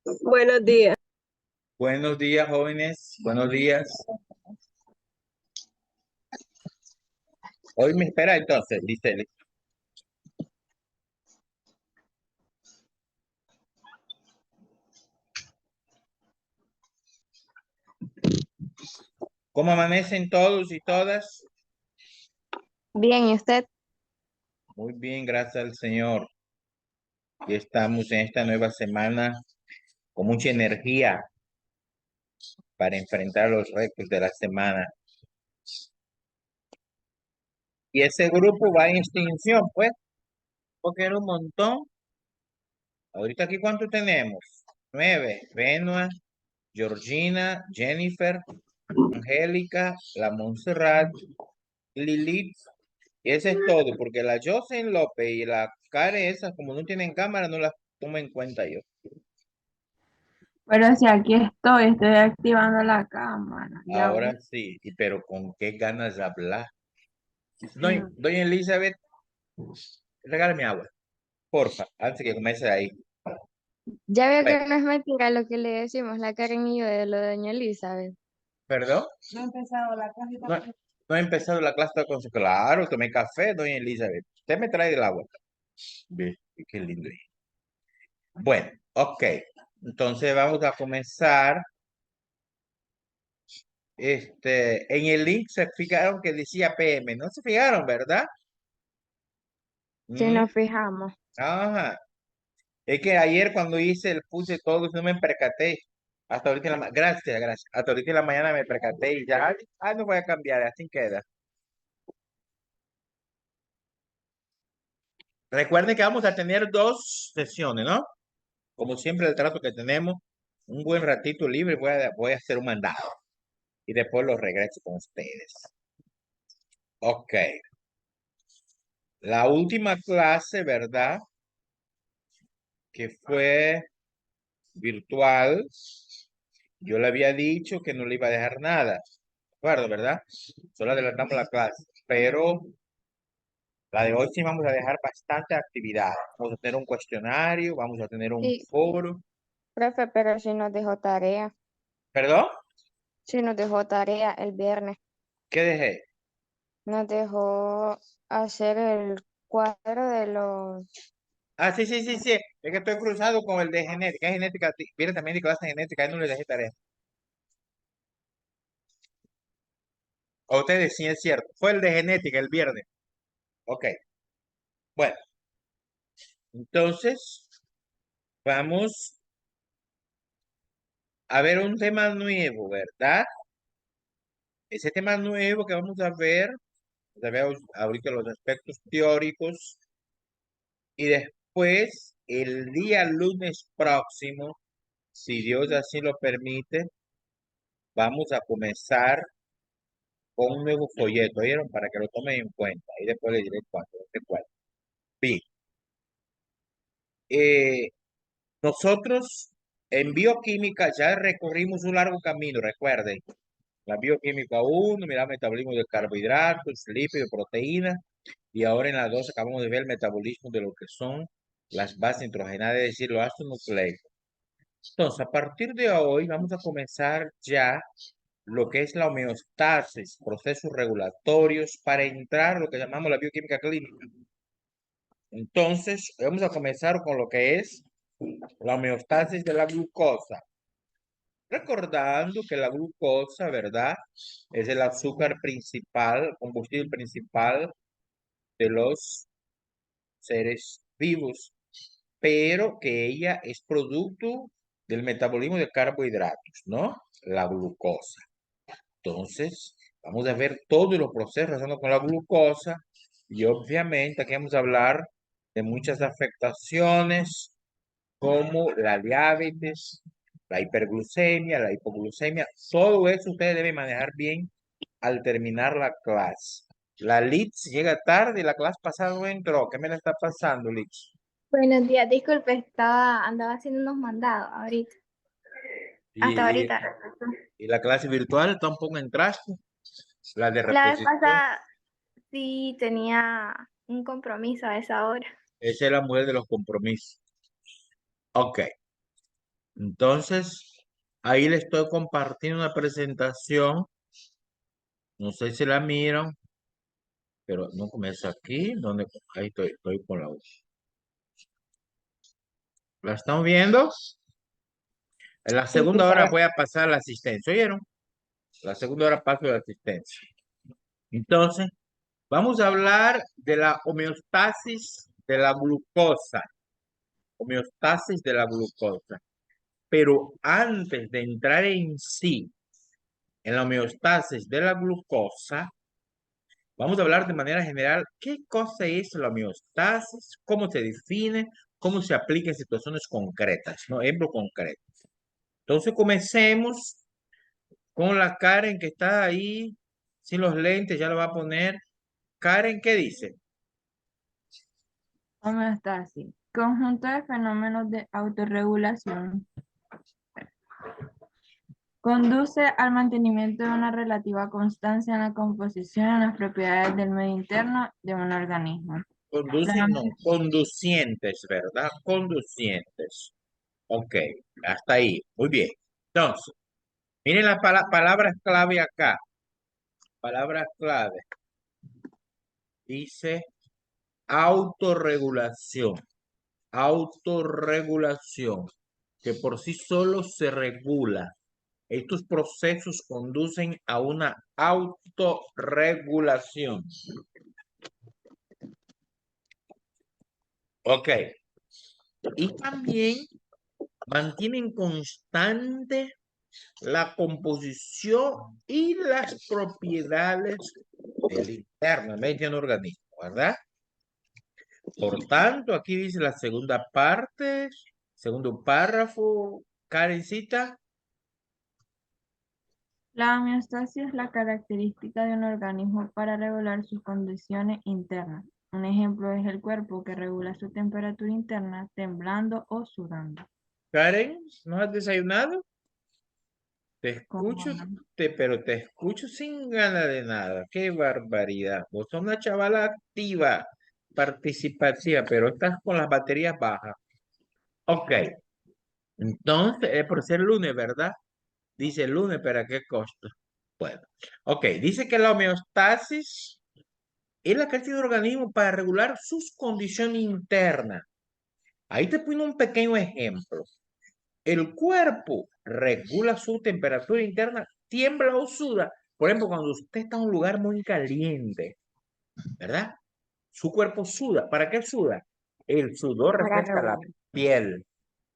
Buenos días. Buenos días, jóvenes. Buenos días. Hoy me espera entonces, dice. ¿Cómo amanecen todos y todas? Bien, ¿y usted? Muy bien, gracias al Señor. Y estamos en esta nueva semana con mucha energía para enfrentar los retos de la semana. Y ese grupo va en extinción, pues, porque era un montón. Ahorita aquí, ¿cuánto tenemos? 9. Venua, Georgina, Jennifer, Angélica, la Montserrat, Lilith. Y eso es todo, porque la Jocelyn López y la Karen esas, como no tienen cámara, no las tomo en cuenta yo. Pero si aquí estoy activando la cámara. Ya Ahora voy. sí, pero con qué ganas de hablar. Doña, Mm. doña Elizabeth, regálame agua, porfa, antes que comience ahí. Ya veo Bueno, que no es mentira lo que le decimos, la Karen y yo, de lo de doña Elizabeth. ¿perdón? No, no he empezado la clase de consejo. Claro, tomé café, doña Elizabeth. Usted me trae el agua. Ve, qué lindo. Bueno, ok. Entonces vamos a comenzar. En el link se fijaron que decía PM, no se fijaron, ¿verdad? Si Mm, nos fijamos. ajá. Es que ayer cuando puse todo, no me percaté. Hasta ahorita gracias, gracias. Hasta ahorita en la mañana me percaté y ya, no voy a cambiar, así queda. Recuerden que vamos a tener dos sesiones, ¿no? Como siempre, el trato que tenemos, un buen ratito libre, voy a hacer un mandado y después lo regreso con ustedes. Ok. La última clase, ¿verdad? Que fue virtual, yo le había dicho que no le iba a dejar nada. ¿De acuerdo, verdad? Solo adelantamos la clase, pero la de hoy sí vamos a dejar bastante actividad. Vamos a tener un cuestionario, vamos a tener un Sí, foro. profe, pero si nos dejó tarea. ¿Perdón? Si nos dejó tarea el viernes. ¿Qué dejé? Nos dejó hacer el cuadro de los... Ah, sí, sí, sí, sí. Es que estoy cruzado con el de genética. Es genética, viene también de clase de genética, ahí no le dejé tarea. A ustedes sí es cierto. Fue el de genética el viernes. Ok. Bueno, entonces vamos a ver un tema nuevo, ¿verdad? Ese tema nuevo que vamos a ver ahorita los aspectos teóricos y después el día lunes próximo, si Dios así lo permite, vamos a comenzar con un nuevo folleto, ¿vieron? Para que lo tomen en cuenta y después les diré cuándo, recuerden. Bien, eh, nosotros en bioquímica ya recorrimos un largo camino, recuerden. La bioquímica uno, mira, metabolismo de carbohidratos, lípidos, proteínas. Y ahora en la 2 acabamos de ver el metabolismo de lo que son las bases nitrogenadas, es decir, los ácidos nucleicos. Entonces, a partir de hoy vamos a comenzar ya lo que es la homeostasis, procesos regulatorios para entrar a lo que llamamos la bioquímica clínica. Entonces, vamos a comenzar con lo que es la homeostasis de la glucosa. Recordando que la glucosa, ¿verdad? Es el azúcar principal, combustible principal de los seres vivos, pero que ella es producto del metabolismo de carbohidratos, ¿no? La glucosa. Entonces, vamos a ver todos los procesos relacionados con la glucosa y obviamente aquí vamos a hablar de muchas afectaciones como la diabetes, la hiperglucemia, la hipoglucemia. Todo eso ustedes deben manejar bien al terminar la clase. La Litz llega tarde y la clase pasada no entró. ¿Qué me la está pasando, Litz? Buenos días, disculpe, andaba haciendo unos mandados ahorita, hasta Y, y, ahorita. y la clase virtual tampoco entraste. La de La vez reposición. pasada sí tenía un compromiso a esa hora. Esa es la mujer de los compromisos. Ok. Entonces, ahí le estoy compartiendo una presentación. No sé si la miran, pero no comienza aquí. ¿Dónde? Ahí estoy con la voz. ¿La están viendo? En la Sí, sí, segunda se hora ve. voy a pasar la asistencia, ¿oyeron? La segunda hora paso la asistencia. Entonces, vamos a hablar de la homeostasis de la glucosa. Homeostasis de la glucosa. Pero antes de entrar en sí, en la homeostasis de la glucosa, vamos a hablar de manera general qué cosa es la homeostasis, cómo se define, cómo se aplica en situaciones concretas, ¿no? Ejemplo concreto. Entonces, comencemos con la Karen que está ahí, sin los lentes, ya lo va a poner. Karen, ¿qué dice? Homeostasis. Conjunto de fenómenos de autorregulación. Conduce al mantenimiento de una relativa constancia en la composición y en las propiedades del medio interno de un organismo. Conducen, no, conducientes, ¿verdad? Conducientes. Ok, hasta ahí. Muy bien. Entonces, miren las palabras clave acá. Palabras clave. Dice autorregulación. Autorregulación, que por sí solo se regula. Estos procesos conducen a una autorregulación. Ok. Y también mantienen constante la composición y las propiedades del interno, medio del organismo, ¿verdad? Por tanto, aquí dice la segunda parte, segundo párrafo, Karencita. La homeostasis es la característica de un organismo para regular sus condiciones internas. Un ejemplo es el cuerpo que regula su temperatura interna temblando o sudando. Karen, ¿no has desayunado? Te Como escucho, pero te escucho sin ganas de nada. Qué barbaridad. Vos sos una chavala activa, participativa, pero estás con las baterías bajas. Ok, entonces es por ser lunes, ¿verdad? Dice lunes, pero ¿a qué costo? Bueno, ok, dice que la homeostasis es la cantidad de organismo para regular sus condiciones internas. Ahí te pongo un pequeño ejemplo. El cuerpo regula su temperatura interna, tiembla o suda. Por ejemplo, cuando usted está en un lugar muy caliente, ¿verdad? Su cuerpo suda. ¿Para qué suda? El sudor Para refresca la regular. piel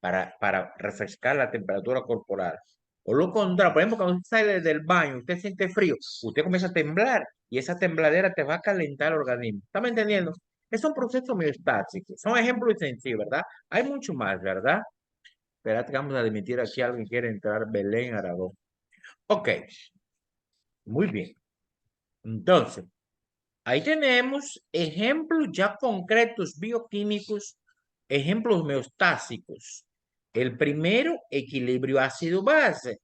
para refrescar la temperatura corporal. O lo contrario, por ejemplo, cuando usted sale del baño, usted siente frío, usted comienza a temblar y esa tembladera te va a calentar el organismo. ¿Está me entendiendo? Es un proceso homeostático. Son ejemplos sencillos, ¿verdad? Hay mucho más, ¿verdad? Espérate que vamos a admitir aquí a alguien que quiere entrar, Belén Aragón. Ok, muy bien. Entonces, ahí tenemos ejemplos ya concretos bioquímicos, ejemplos homeostásicos. El primero, equilibrio ácido-base.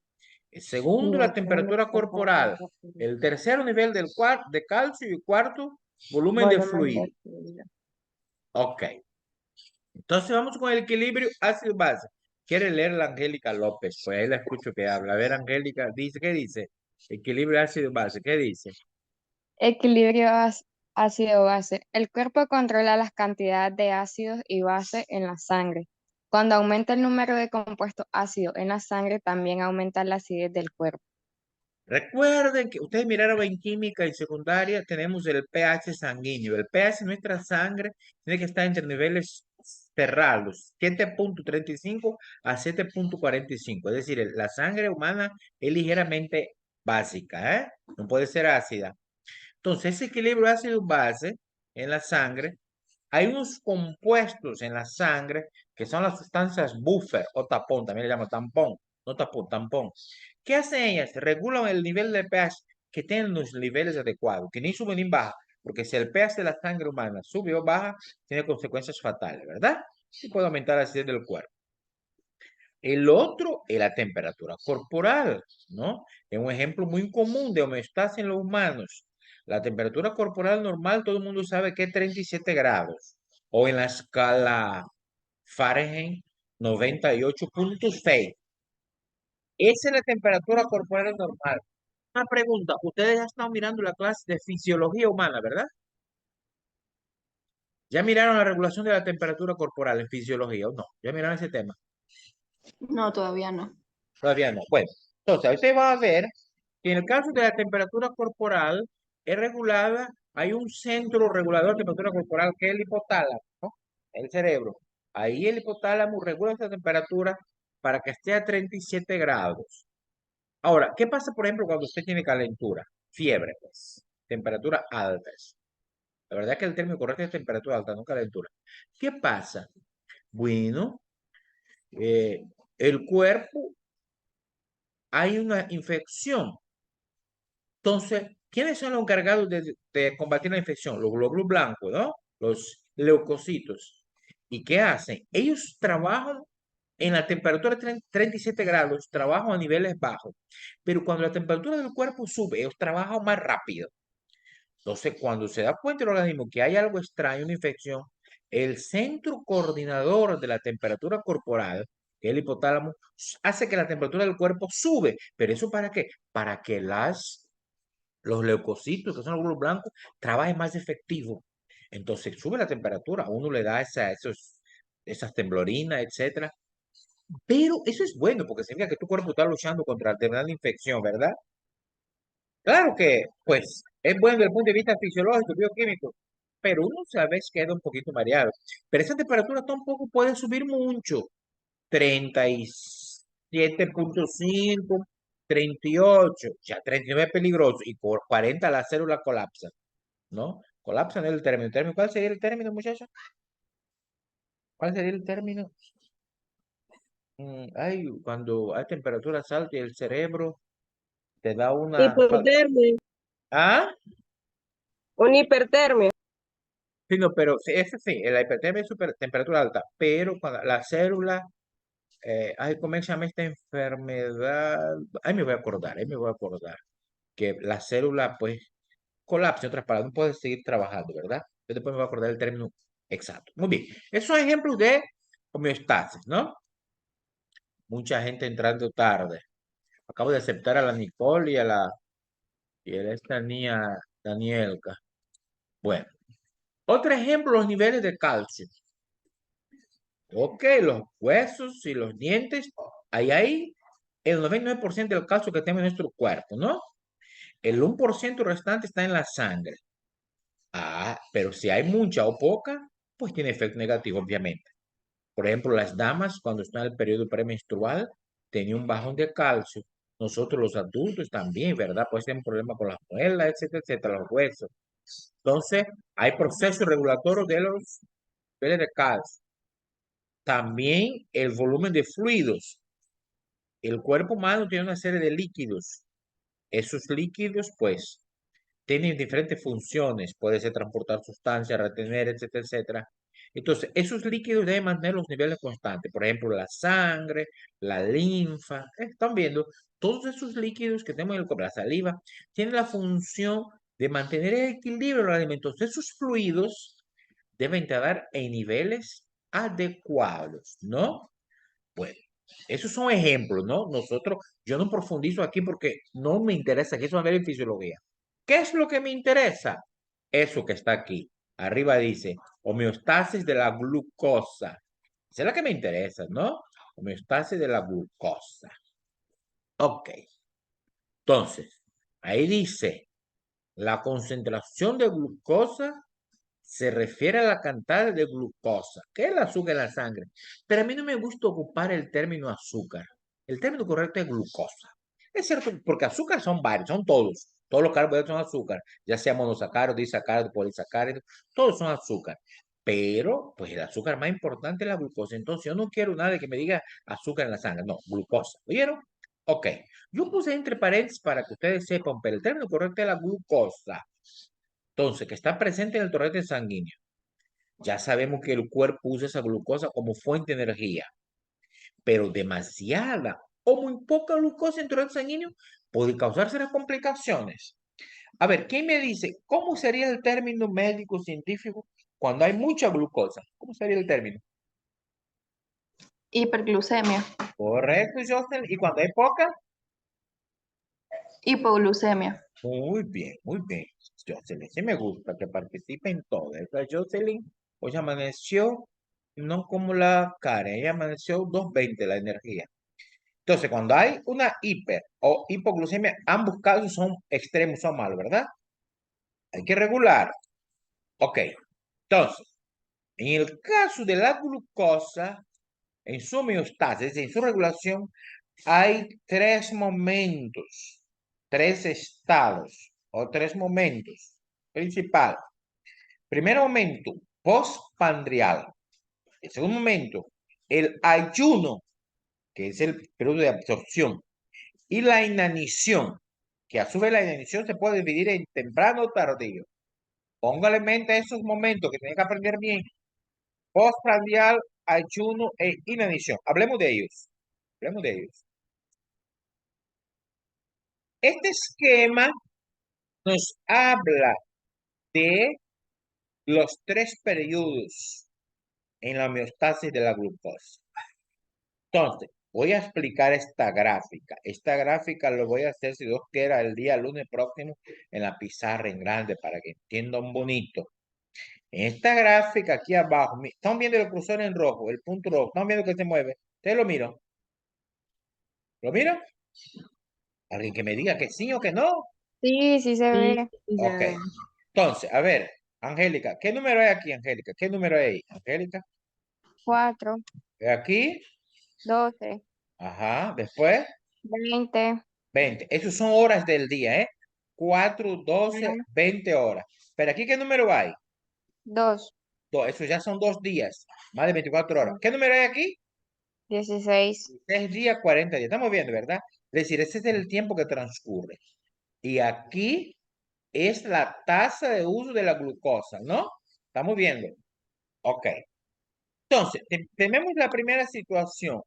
El segundo, la temperatura corporal. El tercero, nivel de calcio. Y cuarto, volumen de Volumen fluido. de fluido. Ok. Entonces vamos con el equilibrio ácido-base. Quiere leer la Angélica López, pues ahí la escucho que habla. A ver, Angélica, dice, ¿qué dice? Equilibrio ácido-base, ¿qué dice? Equilibrio ácido-base. El cuerpo controla las cantidades de ácidos y base en la sangre. Cuando aumenta el número de compuestos ácidos en la sangre, también aumenta la acidez del cuerpo. Recuerden que ustedes miraron en química y secundaria, tenemos el pH sanguíneo. El pH de nuestra sangre tiene que estar entre niveles cerrados, 7.35 a 7.45. Es decir, la sangre humana es ligeramente básica, ¿eh? No puede ser ácida. Entonces, ese equilibrio ácido-base en la sangre, hay unos compuestos en la sangre que son las sustancias buffer o tapón, también le llaman tampón, no tapón, tampón. ¿Qué hacen ellas? Regulan el nivel de pH que tienen los niveles adecuados, que ni sube ni baja, porque si el pH de la sangre humana sube o baja, tiene consecuencias fatales, ¿verdad? Y puede aumentar la acidez del cuerpo. El otro es la temperatura corporal, ¿no? Es un ejemplo muy común de homeostasis en los humanos. La temperatura corporal normal, todo el mundo sabe que es 37 grados. O en la escala Fahrenheit, 98.6. Esa es la temperatura corporal normal. Una pregunta, ustedes ya están mirando la clase de fisiología humana, ¿verdad? ¿Ya miraron la regulación de la temperatura corporal en fisiología o no? ¿Ya miraron ese tema? No, todavía no. Todavía no. Bueno, entonces, ahí usted va a ver que en el caso de la temperatura corporal es regulada, hay un centro regulador de temperatura corporal que es el hipotálamo, ¿no? El cerebro. Ahí el hipotálamo regula esa temperatura para que esté a 37 grados. Ahora, ¿qué pasa, por ejemplo, cuando usted tiene calentura? Fiebre, pues. Temperatura alta. La verdad es que el término correcto es temperatura alta, no calentura. ¿Qué pasa? Bueno, eh, el cuerpo, hay una infección. Entonces, ¿quiénes son los encargados de combatir la infección? Los glóbulos blancos, ¿no? Los leucocitos. ¿Y qué hacen? Ellos trabajan en la temperatura de 37 grados, trabajan a niveles bajos. Pero cuando la temperatura del cuerpo sube, ellos trabajan más rápido. Entonces, cuando se da cuenta el organismo que hay algo extraño, una infección, el centro coordinador de la temperatura corporal, que es el hipotálamo, hace que la temperatura del cuerpo sube. ¿Pero eso para qué? Para que los leucocitos, que son los glóbulos blancos, trabajen más efectivo. Entonces, sube la temperatura, a uno le da esas temblorinas, etcétera. Pero eso es bueno, porque significa que tu cuerpo está luchando contra la determinada infección, ¿verdad? Claro que, pues, es bueno desde el punto de vista fisiológico, bioquímico, pero uno a veces queda un poquito mareado. Pero esa temperatura tampoco puede subir mucho. 37.5, 38, ya 39 es peligroso, y por 40 la célula colapsa, ¿no? Colapsa no es el término. ¿Cuál sería el término, muchachos? ¿Cuál sería el término? Ay, cuando hay temperaturas altas y el cerebro te da una... Hipotermia, ¿Ah? una hipertermia. Sí, no, pero sí, ese sí, la hipertermia es temperatura alta, pero cuando la célula, ay, ¿cómo se llama esta enfermedad? Ay, me voy a acordar, que la célula, pues, colapsa, en otras palabras, no puede seguir trabajando, ¿verdad? Yo después me voy a acordar el término exacto. Muy bien, esos son ejemplos de homeostasis, ¿no? Mucha gente entrando tarde. Acabo de aceptar a la Nicole y a esta niña Danielka. Bueno, otro ejemplo, los niveles de calcio. Ok, los huesos y los dientes, ahí hay el 99% del calcio que tenemos en nuestro cuerpo, ¿no? El 1% restante está en la sangre. Ah, pero si hay mucha o poca, pues tiene efecto negativo, obviamente. Por ejemplo, las damas, cuando están en el periodo premenstrual, tienen un bajón de calcio. Nosotros los adultos también, ¿verdad? Puede ser un problema con las muelas, etcétera, etcétera, los huesos. Entonces, hay procesos regulatorios de los niveles de calcio. También el volumen de fluidos. El cuerpo humano tiene una serie de líquidos. Esos líquidos, pues, tienen diferentes funciones. Puede ser transportar sustancias, retener, etcétera, etcétera. Entonces, esos líquidos deben mantener los niveles constantes. Por ejemplo, la sangre, la linfa. Están viendo, todos esos líquidos que tenemos en el cuerpo, la saliva, tienen la función de mantener el equilibrio de los alimentos. Esos fluidos deben estar en niveles adecuados, ¿no? Bueno, esos son ejemplos, ¿no? Yo no profundizo aquí porque no me interesa, que eso es ver en fisiología. ¿Qué es lo que me interesa? Eso que está aquí. Arriba dice homeostasis de la glucosa. Esa es la que me interesa, ¿no? Homeostasis de la glucosa. Ok. Entonces, ahí dice, la concentración de glucosa se refiere a la cantidad de glucosa, que es el azúcar en la sangre. Pero a mí no me gusta ocupar el término azúcar. El término correcto es glucosa. Es cierto, porque azúcar son varios, son todos. Todos los carbohidratos son azúcar, ya sea monosacáridos, disacáridos, polisacáridos, todos son azúcar. Pero, pues el azúcar más importante es la glucosa. Entonces, yo no quiero nada que me diga azúcar en la sangre, no, glucosa. ¿Oyeron? Ok. Yo puse entre paréntesis para que ustedes sepan, pero el término correcto es la glucosa. Entonces, que está presente en el torrente sanguíneo. Ya sabemos que el cuerpo usa esa glucosa como fuente de energía, pero demasiada o muy poca glucosa en el torrente sanguíneo puede causar serias complicaciones. A ver, ¿quién me dice cómo sería el término médico científico cuando hay mucha glucosa? ¿Cómo sería el término? Hiperglucemia, Correcto, Jocelyn. ¿Y cuando hay poca? hipoglucemia. Muy bien, muy bien. Jocelyn, sí me gusta que participe en todo. Esta Jocelyn hoy amaneció, no como la Karen, ella amaneció 220 la energía. Entonces, cuando hay una hiper o hipoglucemia, ambos casos son extremos, son malos, ¿verdad? Hay que regular. Ok. Entonces, en el caso de la glucosa, en su homeostasis, en su regulación, hay tres momentos, tres estados o tres momentos principales. Primer momento, postpandrial. El segundo momento, el ayuno, que es el periodo de absorción. Y la inanición, que a su vez la inanición se puede dividir en temprano o tardío. Póngale en mente esos momentos que tiene que aprender bien. Postprandial, ayuno e inanición. Hablemos de ellos. Hablemos de ellos. Este esquema nos habla de los tres periodos en la homeostasis de la glucosa. Entonces, voy a explicar esta gráfica. Esta gráfica lo voy a hacer, si Dios quiera, el día lunes próximo en la pizarra en grande para que entiendan bonito. En esta gráfica aquí abajo, ¿están viendo el cursor en rojo, el punto rojo? ¿Están viendo que se mueve? ¿Ustedes lo miran? ¿Lo miran? Alguien que me diga que sí o que no. Sí, sí se Sí, ve. sí se Ok. ve. Entonces, a ver, Angélica, ¿qué número hay aquí, Angélica? ¿Qué número hay ahí, Angélica? 4, Aquí, 12, ajá, después, 20, 20. Esas son horas del día, ¿eh? 4, 12, 20 horas. Pero aquí, ¿qué número hay? 2, Eso ya son 2 días, más de 24 horas. ¿Qué número hay aquí? 16. 6 días, 40 días. Estamos viendo, ¿verdad? Es decir, ese es el tiempo que transcurre. Y aquí es la tasa de uso de la glucosa, ¿no? Estamos viendo. Ok. Entonces, tenemos la primera situación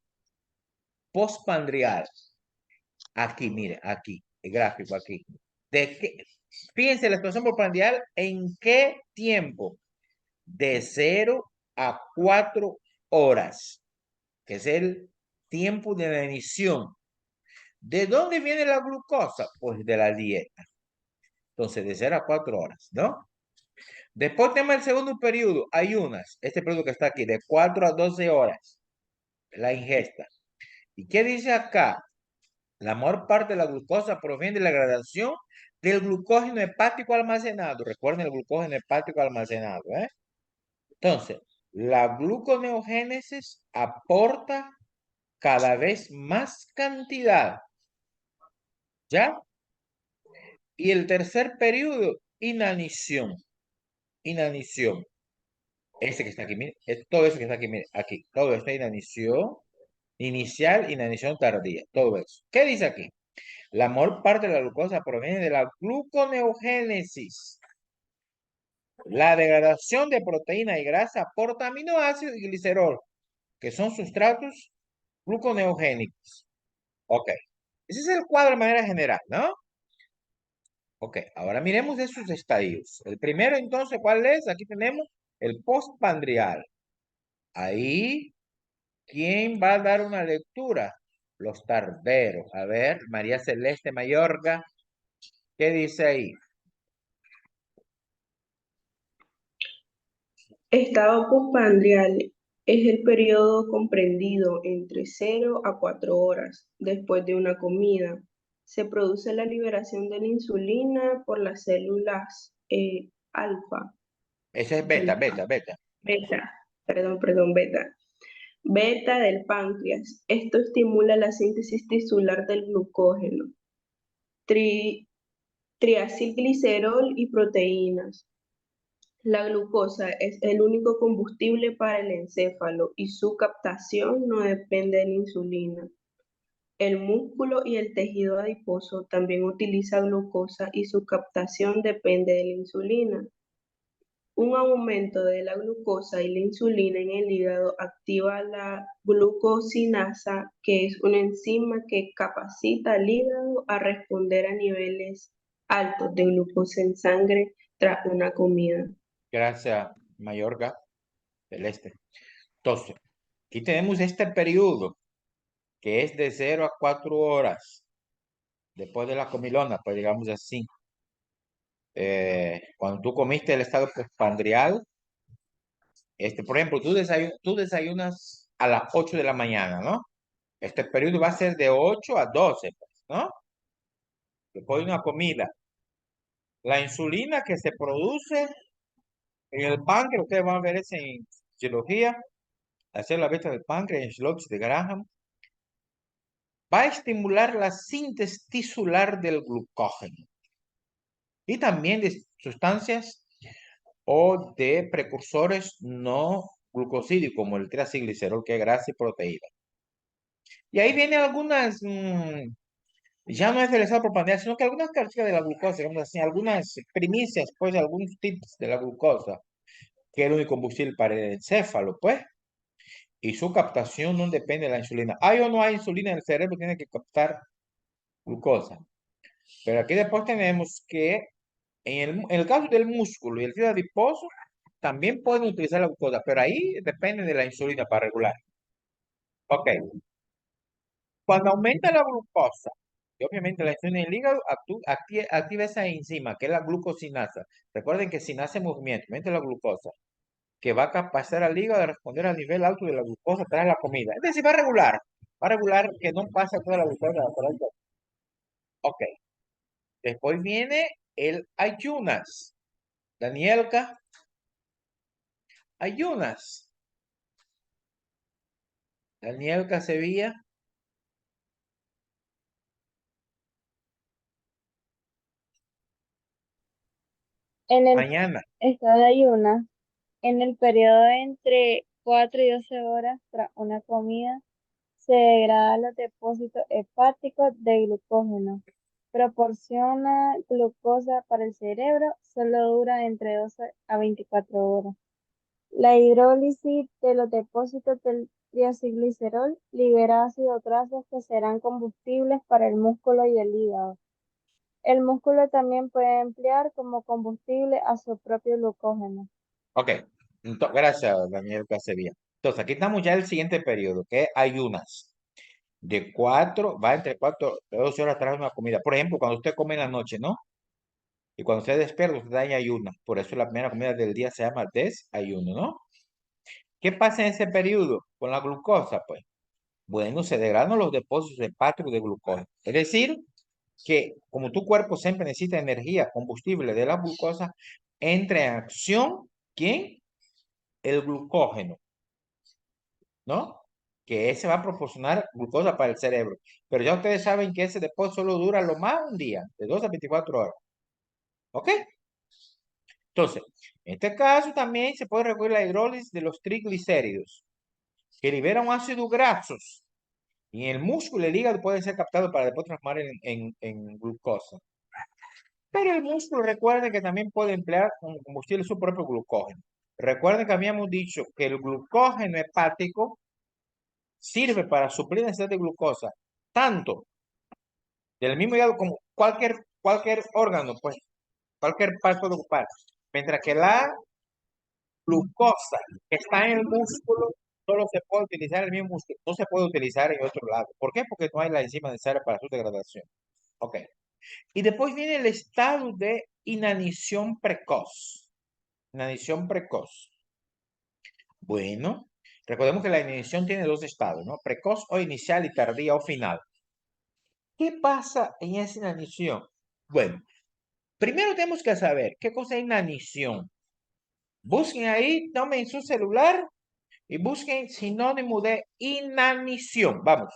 postpandrial. Aquí, mire, aquí, el gráfico aquí. Fíjense la situación postprandial, ¿en qué tiempo? De 0 a 4 horas, que es el tiempo de la emisión. ¿De dónde viene la glucosa? Pues de la dieta. Entonces, de 0 a 4 horas, ¿no? Después tenemos el segundo periodo, ayunas. Este periodo que está aquí, de 4 a 12 horas, la ingesta. ¿Y qué dice acá? La mayor parte de la glucosa proviene de la gradación del glucógeno hepático almacenado. Recuerden el glucógeno hepático almacenado, ¿eh? Entonces, la gluconeogénesis aporta cada vez más cantidad, ¿ya? Y el tercer periodo, inanición. Inanición. Este que está aquí, mire, todo eso que está aquí, mire, aquí, todo esto es inanición inicial, inanición tardía, todo eso. ¿Qué dice aquí? La mayor parte de la glucosa proviene de la gluconeogénesis. La degradación de proteína y grasa aporta aminoácidos y glicerol, que son sustratos gluconeogénicos. Ok. Ese es el cuadro de manera general, ¿no? Ok, ahora miremos esos estadios. El primero, entonces, ¿cuál es? Aquí tenemos el postpandrial. Ahí, ¿quién va a dar una lectura? Los tarderos. A ver, María Celeste Mayorga, ¿qué dice ahí? Estado postprandial es el periodo comprendido entre 0 a 4 horas después de una comida. Se produce la liberación de la insulina por las células alfa, Ese es beta, beta, beta. beta, beta. Beta del páncreas. Esto estimula la síntesis tisular del glucógeno, triacilglicerol y proteínas. La glucosa es el único combustible para el encéfalo y su captación no depende de la insulina. El músculo y el tejido adiposo también utiliza glucosa y su captación depende de la insulina. Un aumento de la glucosa y la insulina en el hígado activa la glucosinasa, que es una enzima que capacita al hígado a responder a niveles altos de glucosa en sangre tras una comida. Gracias, Mayorga Celeste. Entonces, Aquí tenemos este periodo que es de 0 a 4 horas después de la comilona, pues digamos así. Cuando tú comiste el estado postprandial, por ejemplo, tú desayunas a las 8 de la mañana, ¿no? Este periodo va a ser de 8 a 12, pues, ¿no? Después de una comida. La insulina que se produce en el páncreas, ustedes van a ver eso en fisiología, hacer la beta del páncreas en slots de Graham, va a estimular la síntesis tisular del glucógeno y también de sustancias o de precursores no glucosídeos como el triacilglicerol, que es grasa y proteína. Y ahí vienen algunas, ya no es del estado propandial, sino que algunas características de la glucosa, digamos así, algunas primicias, pues algunos tips de la glucosa, que es el único combustible para el encéfalo, pues, y su captación no depende de la insulina. Hay o no hay insulina en el cerebro, tiene que captar glucosa. Pero aquí después tenemos que en el caso del músculo y el tejido adiposo, también pueden utilizar la glucosa, pero ahí depende de la insulina para regular. Ok, cuando aumenta la glucosa, y obviamente la insulina en el hígado activa esa enzima, que es la glucosinasa. Recuerden que sinasa es movimiento, aumenta la glucosa, que va a capacitar al hígado de responder al nivel alto de la glucosa tras la comida. Es decir, va a regular que no pase toda la glucosa por el cuerpo. Ok, después viene el ayunas. Danielka, ayunas. Danielka Sevilla, En el mañana. estado de ayunas, en el periodo entre 4 y 12 horas tras una comida, se degradan los depósitos hepáticos de glucógeno. Proporciona glucosa para el cerebro, solo dura entre 12 a 24 horas. La hidrólisis de los depósitos del triacilglicerol libera ácidos grasos que serán combustibles para el músculo y el hígado. El músculo también puede emplear como combustible a su propio glucógeno. Ok, gracias, Danielka Sevilla. Entonces, aquí estamos ya en el siguiente periodo, que es ayunas. Va entre 4 y 12 horas tras una comida. Por ejemplo, cuando usted come en la noche, ¿no? Y cuando usted despierta, usted está en ayunas. Por eso la primera comida del día se llama desayuno, ¿no? ¿Qué pasa en ese periodo con la glucosa? Pues, bueno, se degradan los depósitos hepáticos de glucosa. Es decir, que como tu cuerpo siempre necesita energía, combustible de la glucosa, entra en acción, ¿quién? El glucógeno, ¿no? Que ese va a proporcionar glucosa para el cerebro. Pero ya ustedes saben que ese depósito solo dura lo más un día, de 2 a 24 horas. ¿Ok? Entonces, en este caso también se puede regular la hidrólisis de los triglicéridos, que liberan ácidos grasos. Y en el músculo y el hígado pueden ser captados para después transformar en glucosa. Pero el músculo, recuerden que también puede emplear como combustible su propio glucógeno. Recuerden que habíamos dicho que el glucógeno hepático sirve para suplir la necesidad de glucosa, tanto del mismo hígado como cualquier órgano, pues, cualquier parte puede ocupar. Mientras que la glucosa que está en el músculo solo se puede utilizar en el mismo músculo, no se puede utilizar en otro lado. ¿Por qué? Porque no hay la enzima necesaria para su degradación. Ok. Y después viene el estado de inanición precoz. Inanición precoz. Bueno, recordemos que la inanición tiene dos estados, ¿no? Precoz o inicial y tardía o final. ¿Qué pasa en esa inanición? Bueno, primero tenemos que saber qué cosa es inanición. Busquen ahí, tomen su celular y busquen sinónimo de inanición. Vamos,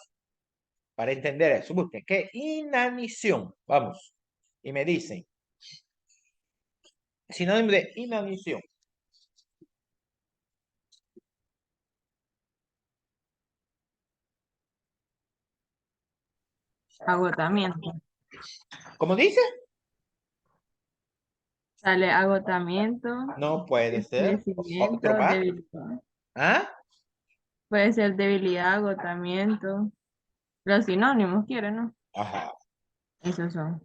para entender eso, busquen qué inanición. Vamos, y me dicen sinónimo de inanición. Agotamiento. ¿Cómo dice? Sale agotamiento, No puede ser. envejecimiento, Otro más. debilidad. ¿Ah? Puede ser debilidad, agotamiento. Los sinónimos quieren, ¿no? Ajá. Esos son.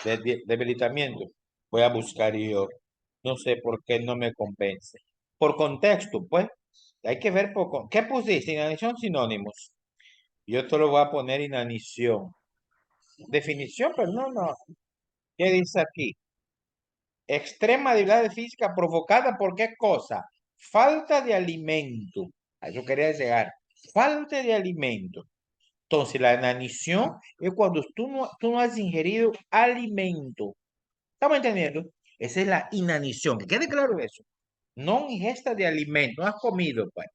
Debilitamiento. Voy a buscar yo. No sé por qué no me convence. Por contexto, pues. Hay que ver poco. ¿Qué pusiste? Inanición, sinónimos. Yo te lo voy a poner inanición. Definición, pero no. ¿Qué dice aquí? Extrema debilidad física provocada por qué cosa? Falta de alimento. A eso quería llegar. Falta de alimento. Entonces, la inanición es cuando tú no has ingerido alimento. ¿Estamos entendiendo? Esa es la inanición. Que quede claro eso. No ingesta de alimento. No has comido, pues.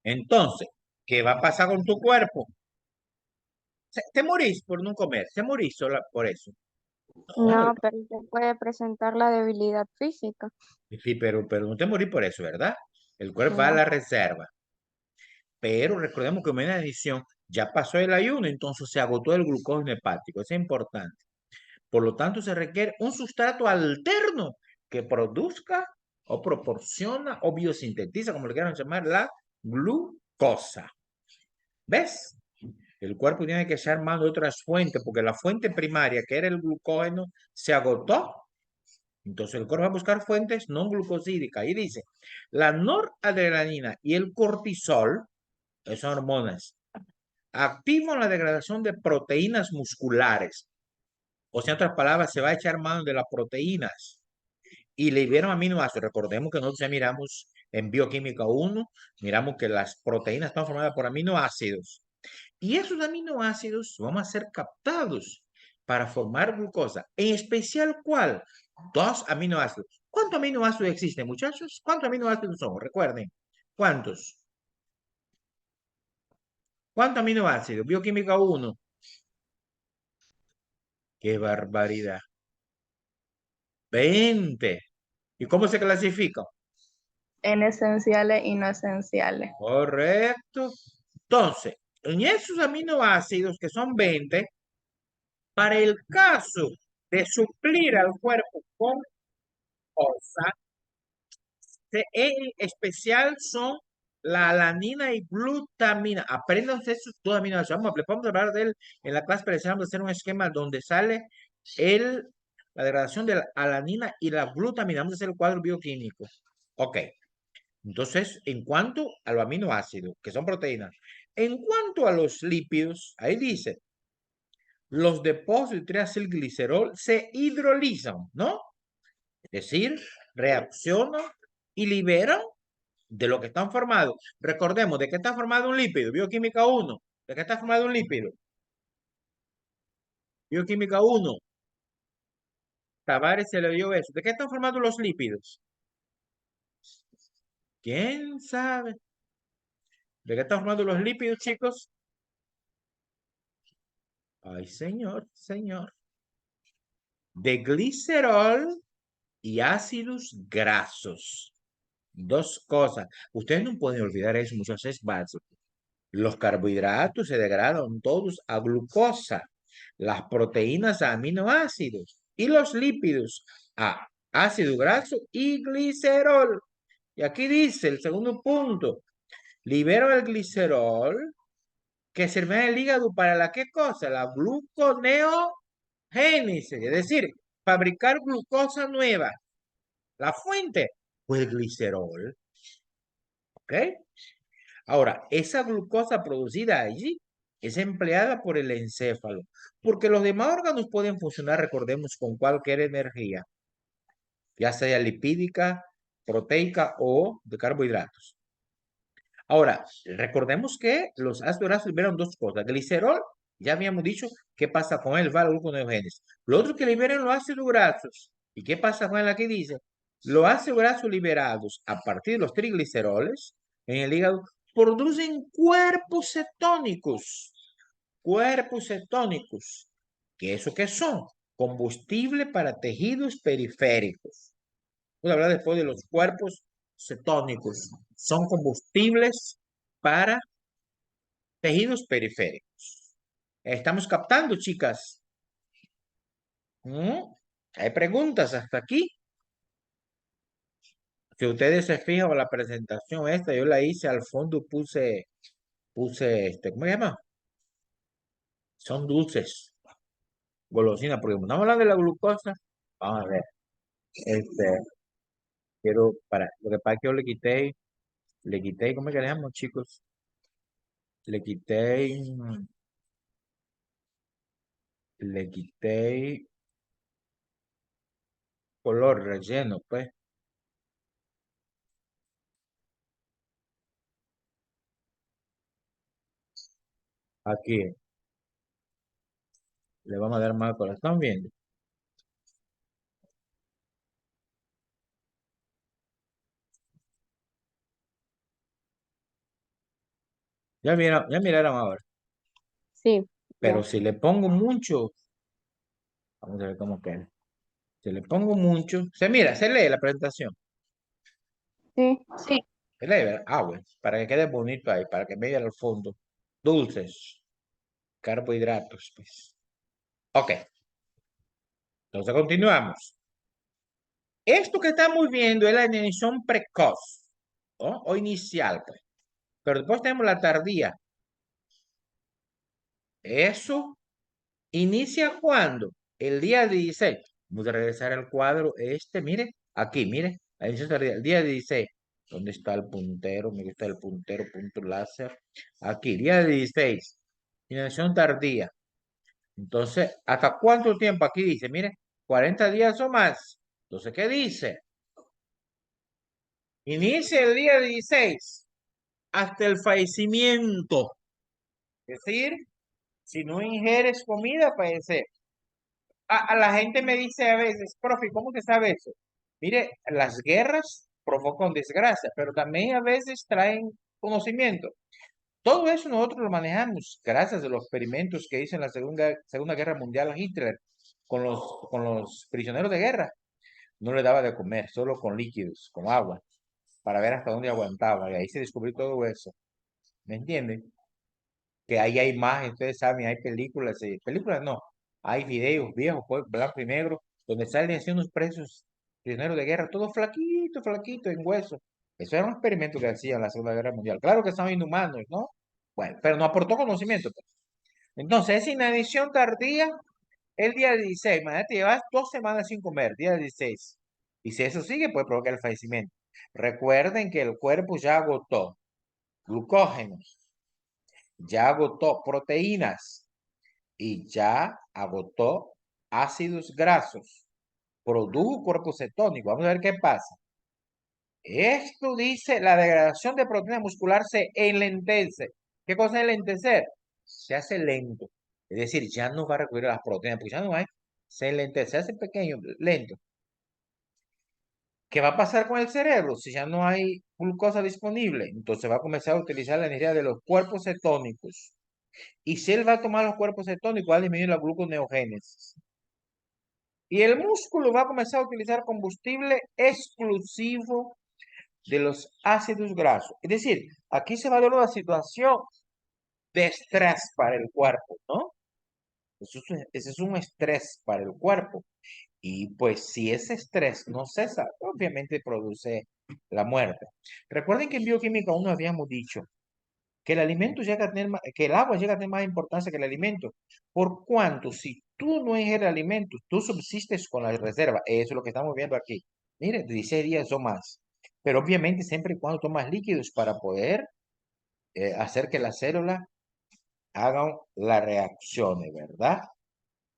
Entonces, ¿qué va a pasar con tu cuerpo? Te morís por no comer. Te morís sola por eso. No, No, pero se puede presentar la debilidad física. sí, pero no te morís por eso, ¿verdad? El cuerpo va a No. la reserva. Pero recordemos que en una edición ya pasó el ayuno, entonces se agotó el glucógeno hepático. Eso es importante. Por lo tanto, se requiere un sustrato alterno que produzca o proporciona o biosintetiza, como le quieran llamar, la glucosa. ¿Ves? El cuerpo tiene que echar mano de otras fuentes, porque la fuente primaria, que era el glucógeno, se agotó. Entonces el cuerpo va a buscar fuentes no glucosídicas. Y dice, la noradrenalina y el cortisol, que son hormonas, activan la degradación de proteínas musculares. O sea, en otras palabras, se va a echar mano de las proteínas y liberan aminoácidos. Recordemos que nosotros ya miramos en bioquímica 1, miramos que las proteínas están formadas por aminoácidos. Y esos aminoácidos van a ser captados para formar glucosa. En especial, ¿cuál? Dos aminoácidos. ¿Cuántos aminoácidos existen, muchachos? ¿Cuántos aminoácidos son? Recuerden. ¿Cuántos? ¿Cuántos aminoácidos? Bioquímica 1. ¡Qué barbaridad! 20. ¿Y cómo se clasifica? En esenciales y no esenciales. Correcto. Entonces, en esos aminoácidos, que son 20, para el caso de suplir al cuerpo con glucosa, en especial son la alanina y glutamina. Aprendan esos dos aminoácidos. Vamos a hablar de él en la clase, pero vamos a hacer un esquema donde sale la degradación de la alanina y la glutamina. Vamos a hacer el cuadro bioquímico. Ok. Entonces, en cuanto a los aminoácidos, que son proteínas, en cuanto a los lípidos, ahí dice, los depósitos de triacilglicerol se hidrolizan, ¿no? Es decir, reaccionan y liberan de lo que están formados. Recordemos, ¿de qué está formado un lípido? Bioquímica 1. ¿De qué está formado un lípido? Bioquímica 1. Tavares se le dio eso. ¿De qué están formados los lípidos? ¿Quién sabe? ¿De qué están formados los lípidos, chicos? Ay, señor. De glicerol y ácidos grasos. Dos cosas. Ustedes no pueden olvidar eso, muchachos, es básico. Los carbohidratos se degradan todos a glucosa, las proteínas a aminoácidos y los lípidos a ácido graso y glicerol. Y aquí dice el segundo punto, libera el glicerol que sirve en el hígado para la qué cosa, la gluconeogénesis, es decir, fabricar glucosa nueva. La fuente, pues el glicerol. ¿Ok? Ahora, esa glucosa producida allí es empleada por el encéfalo, porque los demás órganos pueden funcionar, recordemos, con cualquier energía, ya sea lipídica, proteica o de carbohidratos. Ahora, recordemos que los ácidos grasos liberan dos cosas. Glicerol, ya habíamos dicho qué pasa con él, va la gluconeogénesis. Lo otro que liberan los ácidos grasos. ¿Y qué pasa con él? Aquí dice, los ácidos grasos liberados a partir de los trigliceroles en el hígado producen cuerpos cetónicos. Cuerpos cetónicos. ¿Qué eso qué son? Combustible para tejidos periféricos. Voy a hablar después de los cuerpos cetónicos. Son combustibles para tejidos periféricos. ¿Estamos captando, chicas? ¿Hay preguntas hasta aquí? Si ustedes se fijan en la presentación esta, yo la hice al fondo, puse ¿cómo se llama? Son dulces, golosinas, porque como estamos hablando de la glucosa, vamos a ver, quiero, lo que pasa es que yo le quité Le quité, ¿cómo es que le llamo, chicos? Mm, le quité color relleno, pues. Aquí le vamos a dar más color. ¿Están viendo? Ya miraron ahora. Sí, Pero ya. si le pongo mucho, vamos a ver cómo queda. Si le pongo mucho, se mira, se lee la presentación. Sí, Se lee, ¿verdad? Ah, bueno, para que quede bonito ahí, para que vea al fondo. Dulces, carbohidratos, pues. Ok, entonces continuamos. Esto que estamos viendo es la inanición precoz, ¿no? O inicial, pues. Pero después tenemos la tardía. Eso inicia cuando el día 16. Vamos a regresar al cuadro este, mire, aquí, mire, la inanición tardía, el día 16. ¿Dónde está el puntero? Me gusta el puntero, punto láser. Aquí, día 16. Inanición tardía. Entonces, ¿hasta cuánto tiempo? Aquí dice, mire, 40 días o más. Entonces, ¿qué dice? Inicia el día 16 hasta el fallecimiento. Es decir, si no ingieres comida, fallecer. A la gente me dice a veces, profe, ¿cómo que sabe eso? Mire, las guerras provocan desgracia, pero también a veces traen conocimiento. Todo eso nosotros lo manejamos gracias a los experimentos que hizo en la Segunda Guerra Mundial Hitler con los prisioneros de guerra. No le daba de comer, solo con líquidos, con agua, para ver hasta dónde aguantaba. Y ahí se descubrió todo eso. ¿Me entienden? Que ahí hay imágenes, ustedes saben, hay películas, películas no, hay videos viejos, pues, blanco y negro, donde salen así unos presos, prisioneros de guerra, todos flaquitos, flaquitos, en hueso. Eso era un experimento que hacían en la Segunda Guerra Mundial. Claro que estaban inhumanos, ¿no? Bueno, pero no aportó conocimiento, pues. Entonces, esa inanición tardía, el día 16, imagínate, llevas 2 semanas sin comer, día 16. Y si eso sigue, puede provocar el fallecimiento. Recuerden que el cuerpo ya agotó glucógenos, ya agotó proteínas, y ya agotó ácidos grasos, produjo cuerpo cetónico. Vamos a ver qué pasa. Esto dice, la degradación de proteína muscular se enlentece. ¿Qué cosa es enlentecer? Se hace lento. Es decir, ya no va a recurrir a las proteínas, porque ya no hay. Se enlentece, se hace pequeño, lento. ¿Qué va a pasar con el cerebro si ya no hay glucosa disponible? Entonces va a comenzar a utilizar la energía de los cuerpos cetónicos. Y si él va a tomar los cuerpos cetónicos, va a disminuir la gluconeogénesis. Y el músculo va a comenzar a utilizar combustible exclusivo de los ácidos grasos. Es decir, aquí se va a dar una situación de estrés para el cuerpo, ¿no? Ese es un estrés para el cuerpo. Y pues si ese estrés no cesa, obviamente produce la muerte. Recuerden que en bioquímica uno habíamos dicho que el alimento llega a tener que el agua llega a tener más importancia que el alimento. Por cuanto, si tú no ingieres alimentos, tú subsistes con la reserva. Eso es lo que estamos viendo aquí. Mire, 16 días o más. Pero obviamente siempre y cuando tomas líquidos para poder hacer que las células hagan las reacciones, ¿verdad?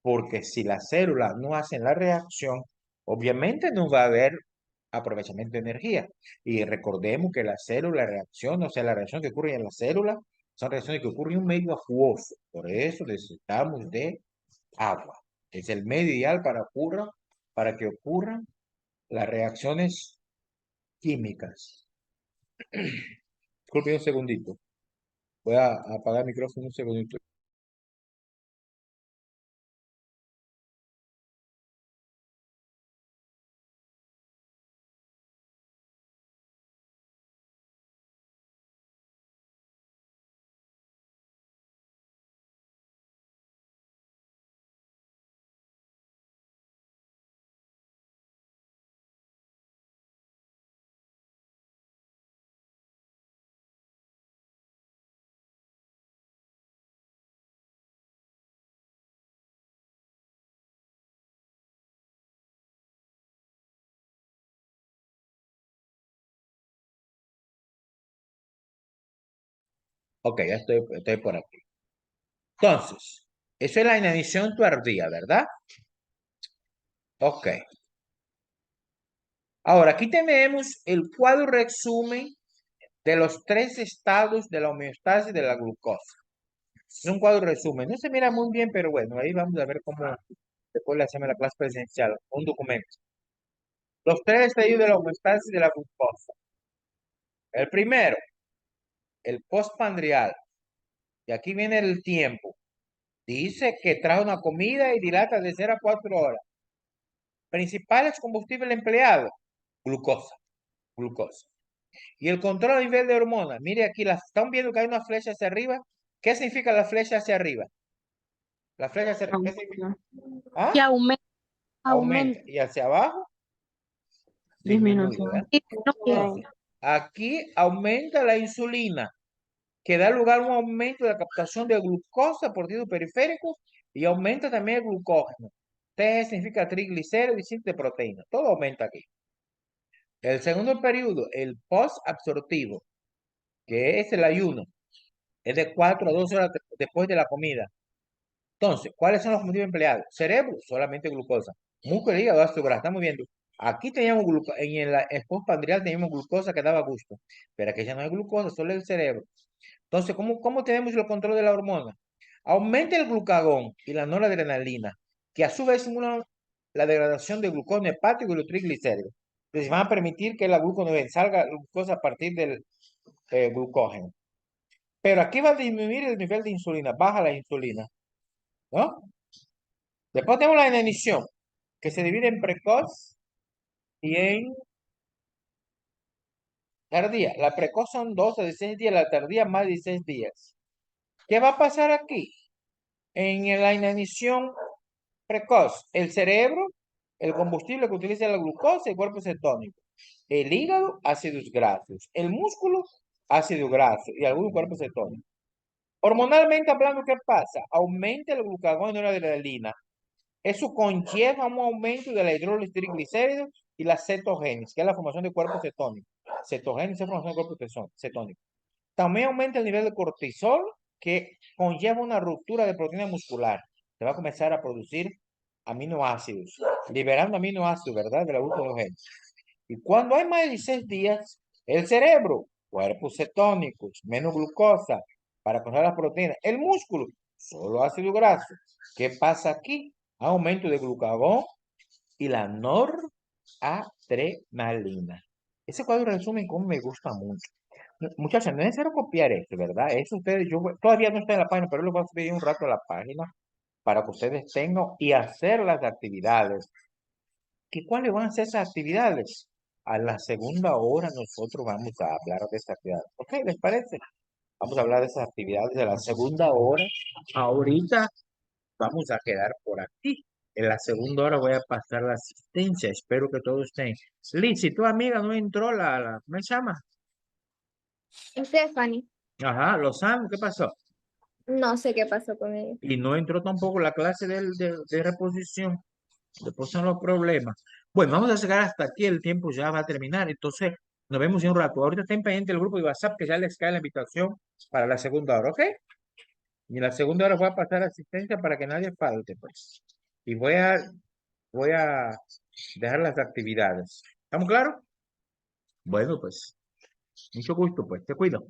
Porque si las células no hacen la reacción, obviamente no va a haber aprovechamiento de energía. Y recordemos que la célula reacciona, o sea, la reacción que ocurre en la célula son reacciones que ocurren en un medio acuoso. Por eso necesitamos de agua. Es el medio ideal para que ocurran las reacciones químicas. Disculpe un segundito. Voy a apagar el micrófono un segundito. Ok, ya estoy por aquí. Entonces, eso es la inanición tardía, ¿verdad? Ok. Ahora, aquí tenemos el cuadro resumen de los 3 estados de la homeostasis de la glucosa. Es un cuadro resumen. No se mira muy bien, pero bueno, ahí vamos a ver cómo después le hacemos la clase presencial, un documento. Los 3 estadios de la homeostasis de la glucosa. El primero, el postprandial. Y aquí viene el tiempo. Dice que trae una comida y dilata de 0 a 4 horas. Principales combustible empleado, glucosa, glucosa. Y el control a nivel de hormonas. Mire aquí, están viendo que hay una flecha hacia arriba. ¿Qué significa la flecha hacia arriba? La flecha hacia arriba, ¿qué significa? ¿Ah? Que aumenta, Aumenta. aumenta. Y hacia abajo, disminuye, ¿verdad? Disminución. Entonces, aquí aumenta la insulina, que da lugar a un aumento de la captación de glucosa por tejidos periféricos y aumenta también el glucógeno. TG significa triglicéridos y síntesis de proteínas. Todo aumenta aquí. El segundo periodo, el post-absortivo, que es el ayuno, es de 4 a 12 horas después de la comida. Entonces, ¿cuáles son los combustibles empleados? Cerebro, solamente glucosa. Músculo, hígado, ácido graso. Estamos viendo. Aquí teníamos glucosa, en el postprandial teníamos glucosa que daba gusto, pero aquí ya no hay glucosa, solo el cerebro. Entonces, ¿cómo tenemos el control de la hormona? Aumenta el glucagón y la noradrenalina, que a su vez estimulan la degradación de glucógeno hepático y los triglicéridos. Entonces, van a permitir que la glucosa salga glucosa a partir del glucógeno. Pero aquí va a disminuir el nivel de insulina, baja la insulina, ¿no? Después tenemos la inanición, que se divide en precoz y en tardía. La precoz son 12 a 16 días, la tardía más de 16 días. ¿Qué va a pasar aquí? En la inanición precoz, el cerebro, el combustible que utiliza la glucosa, el cuerpo cetónico. El hígado, ácidos grasos. El músculo, ácido graso y algunos cuerpos cetónicos. Hormonalmente hablando, ¿qué pasa? Aumenta el glucagón y la adrenalina. Eso conlleva un aumento de la hidrólisis de triglicéridos y la cetogénesis, que es la formación de cuerpos cetónicos. Cetogénesis es la formación de cuerpos cetónicos. También aumenta el nivel de cortisol, que conlleva una ruptura de proteína muscular. Se va a comenzar a producir aminoácidos, liberando aminoácidos, ¿verdad? De la glucogénesis. Y cuando hay más de 16 días, el cerebro, cuerpos cetónicos, menos glucosa, para controlar las proteínas. El músculo, solo ácido graso. ¿Qué pasa aquí? Aumento de glucagón y la noradrenalina. Ese cuadro resumen como me gusta mucho. Muchachos, no es necesario copiar esto, ¿verdad? Eso ustedes, todavía no está en la página, pero les voy a subir un rato a la página para que ustedes tengan y hacer las actividades. ¿Y cuáles van a ser esas actividades? A la segunda hora nosotros vamos a hablar de esas actividades. ¿Ok? ¿Les parece? Vamos a hablar de esas actividades de la segunda hora. Ahorita vamos a quedar por aquí. En la segunda hora voy a pasar la asistencia. Espero que todos estén. Liz, si tu amiga no entró, ¿cómo se llama? Stephanie, Ajá, Lozano, ¿qué pasó? no sé qué pasó con ella. Y no entró tampoco la clase de reposición. Después son los problemas. Bueno, vamos a llegar hasta aquí, el tiempo ya va a terminar, entonces nos vemos en un rato. Ahorita estén pendientes del grupo de WhatsApp que ya les cae la invitación para la segunda hora, ¿ok? Y en la segunda hora voy a pasar asistencia para que nadie falte, pues. Y voy a dejar las actividades. ¿Estamos claros? Bueno, pues, mucho gusto, pues, te cuido.